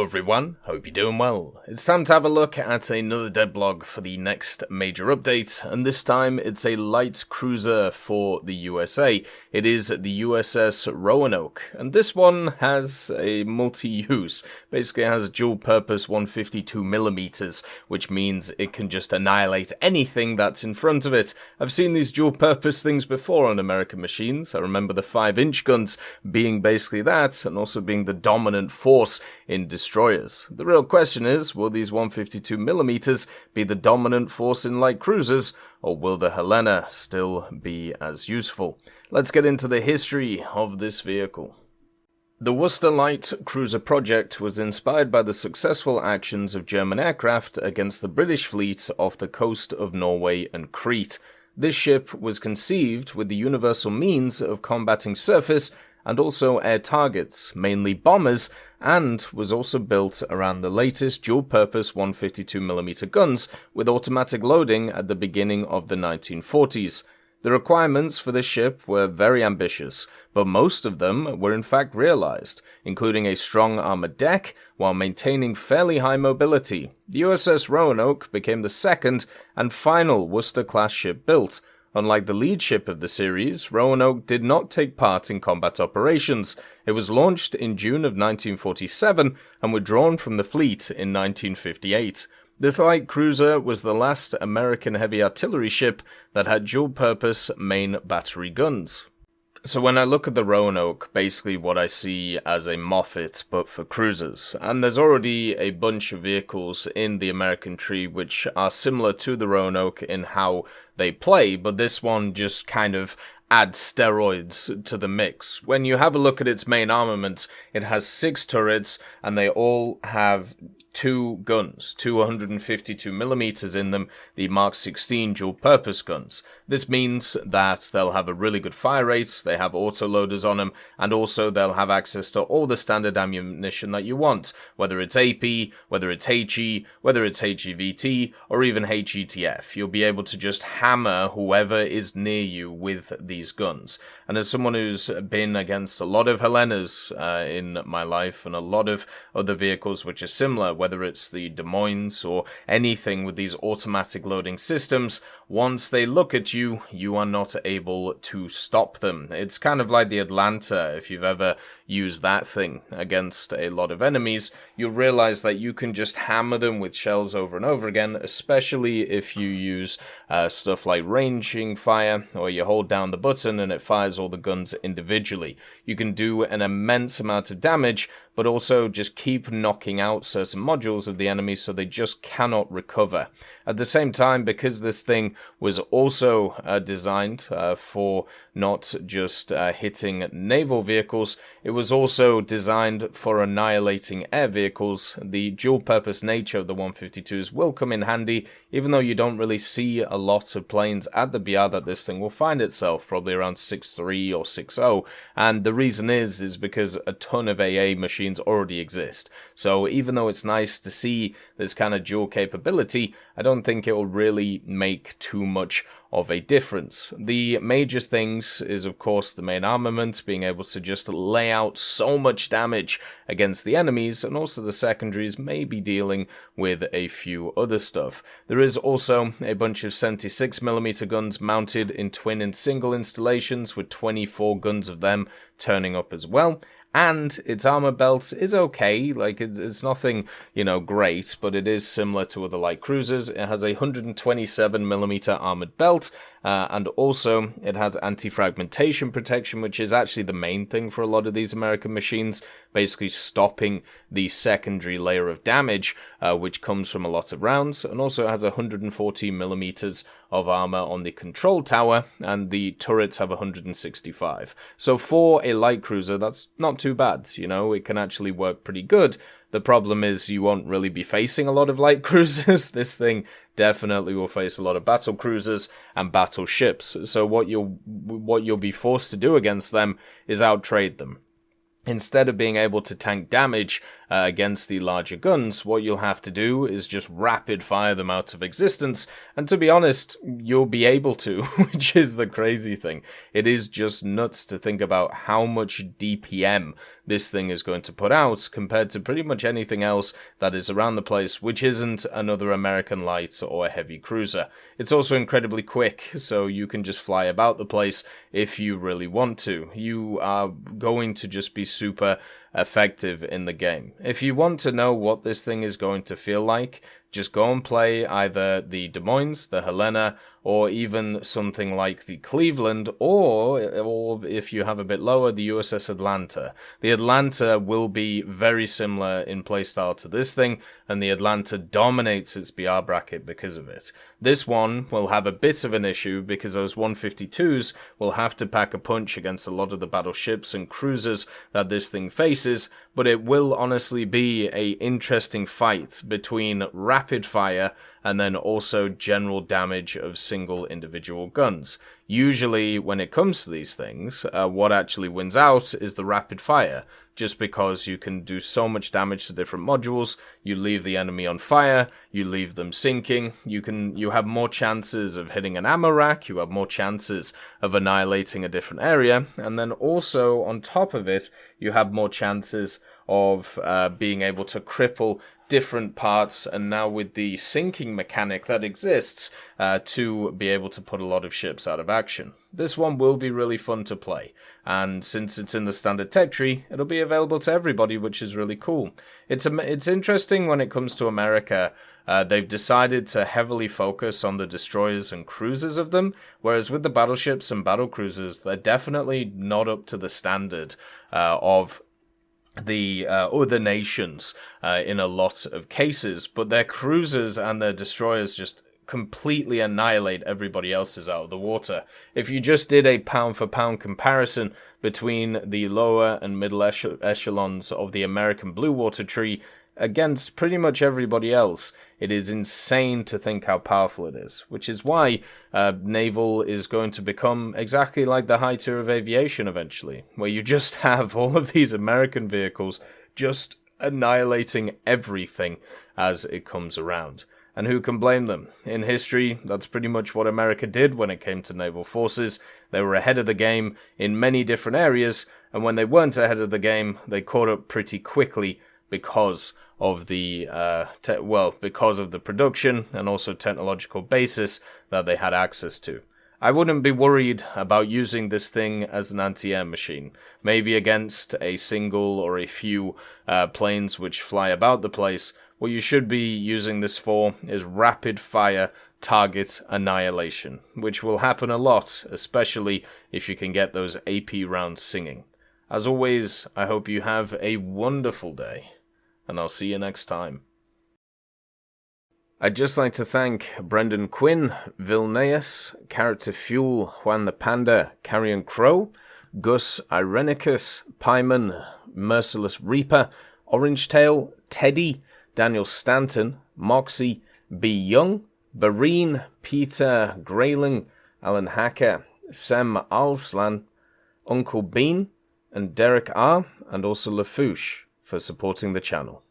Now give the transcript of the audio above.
everyone, hope you're doing well. It's time to have a look at another Devblog for the next major update, and this time it's a light cruiser for the USA. It is the USS Roanoke, and this one has a multi-use. Basically it has dual-purpose 152mm, which means it can just annihilate anything that's in front of it. I've seen these dual-purpose things before on American machines. I remember the 5-inch guns being basically that, and also being the dominant force in destroyers. The real question is, will these 152mm be the dominant force in light cruisers, or will the Helena still be as useful? Let's get into the history of this vehicle. The Worcester Light Cruiser project was inspired by the successful actions of German aircraft against the British fleet off the coast of Norway and Crete. This ship was conceived with the universal means of combating surface and also air targets, mainly bombers, and was also built around the latest dual-purpose 152mm guns with automatic loading at the beginning of the 1940s. The requirements for this ship were very ambitious, but most of them were in fact realized, including a strong armored deck while maintaining fairly high mobility. The USS Roanoke became the second and final Worcester-class ship built. Unlike the lead ship of the series, Roanoke did not take part in combat operations. It was launched in June of 1947 and withdrawn from the fleet in 1958. This light cruiser was the last American heavy artillery ship that had dual-purpose main battery guns. So when I look at the Roanoke, basically what I see as a Moffett, but for cruisers. And there's already a bunch of vehicles in the American tree which are similar to the Roanoke in how they play, but this one just kind of adds steroids to the mix. When you have a look at its main armament, it has 6 turrets, and they all have 2 guns, 252mm in them, the Mark 16 dual-purpose guns. This means that they'll have a really good fire rate, they have autoloaders on them, and also they'll have access to all the standard ammunition that you want, whether it's AP, whether it's HE, whether it's HEVT, or even HETF. You'll be able to just hammer whoever is near you with these guns. And as someone who's been against a lot of Helenas in my life, and a lot of other vehicles which are similar, whether it's the Des Moines or anything with these automatic loading systems, once they look at you, you are not able to stop them. It's kind of like the Atlanta. If you've ever used that thing against a lot of enemies, you'll realize that you can just hammer them with shells over and over again, especially if you use stuff like ranging fire, or you hold down the button and it fires all the guns individually. You can do an immense amount of damage, but also just keep knocking out certain modules of the enemy so they just cannot recover. At the same time, because this thing was also designed for not just hitting naval vehicles, it was also designed for annihilating air vehicles. The dual-purpose nature of the 152s will come in handy, even though you don't really see a lot of planes at the BR that this thing will find itself, probably around 6.3 or 6.0, and the reason is because a ton of AA machines already exist. So even though it's nice to see this kind of dual capability, I don't think it will really make too much of a difference. The major things is of course the main armament, being able to just lay out so much damage against the enemies, and also the secondaries may be dealing with a few other stuff. There is also a bunch of 76mm guns mounted in twin and single installations, with 24 guns of them turning up as well. And its armor belt is okay, like it's nothing, great, but it is similar to other light cruisers. It has a 127mm armored belt, and also it has anti-fragmentation protection, which is actually the main thing for a lot of these American machines, basically stopping the secondary layer of damage, which comes from a lot of rounds, and also it has 114mm of armor on the control tower, and the turrets have 165. So for a light cruiser, that's not too bad, it can actually work pretty good. The problem is you won't really be facing a lot of light cruisers. This thing definitely will face a lot of battle cruisers and battleships. So what you'll be forced to do against them is outtrade them. Instead of being able to tank damage against the larger guns, what you'll have to do is just rapid fire them out of existence, and to be honest, you'll be able to, which is the crazy thing. It is just nuts to think about how much DPM this thing is going to put out compared to pretty much anything else that is around the place, which isn't another American light or a heavy cruiser. It's also incredibly quick, so you can just fly about the place if you really want to. You are going to just be super effective in the game. If you want to know what this thing is going to feel like, just go and play either the Des Moines, the Helena, or even something like the Cleveland, or if you have a bit lower, the USS Atlanta. The Atlanta will be very similar in playstyle to this thing, and the Atlanta dominates its BR bracket because of it. This one will have a bit of an issue because those 152s will have to pack a punch against a lot of the battleships and cruisers that this thing faces, but it will honestly be a interesting fight between rapid fire and then also general damage of single individual guns. Usually, when it comes to these things, what actually wins out is the rapid fire, just because you can do so much damage to different modules, you leave the enemy on fire, you leave them sinking, you have more chances of hitting an ammo rack, you have more chances of annihilating a different area, and then also, on top of it, you have more chances of being able to cripple different parts, and now with the sinking mechanic that exists, to be able to put a lot of ships out of action. This one will be really fun to play, and since it's in the standard tech tree, it'll be available to everybody, which is really cool. It's interesting when it comes to America. They've decided to heavily focus on the destroyers and cruisers of them, whereas with the battleships and battlecruisers, they're definitely not up to the standard of the other nations in a lot of cases, but their cruisers and their destroyers just completely annihilate everybody else's out of the water. If you just did a pound for pound comparison between the lower and middle echelons of the American blue water tree against pretty much everybody else, it is insane to think how powerful it is, which is why naval is going to become exactly like the high tier of aviation eventually, where you just have all of these American vehicles just annihilating everything as it comes around. And who can blame them? In history, that's pretty much what America did when it came to naval forces. They were ahead of the game in many different areas, and when they weren't ahead of the game, they caught up pretty quickly because of the because of the production and also technological basis that they had access to. I wouldn't be worried about using this thing as an anti-air machine, maybe against a single or a few planes which fly about the place. What you should be using this for is rapid fire target annihilation, which will happen a lot, especially if you can get those AP rounds singing. As always, I hope you have a wonderful day, and I'll see you next time. I'd just like to thank Brendan Quinn, Vilneus, Character Fuel, Juan the Panda, Carrion Crow, Gus Irenicus, Pyman, Merciless Reaper, Orange Tail, Teddy, Daniel Stanton, Moxie, B. Young, Bareen, Peter Grayling, Alan Hacker, Sem Alslan, Uncle Bean, and Derek R., and also Lafouche for supporting the channel.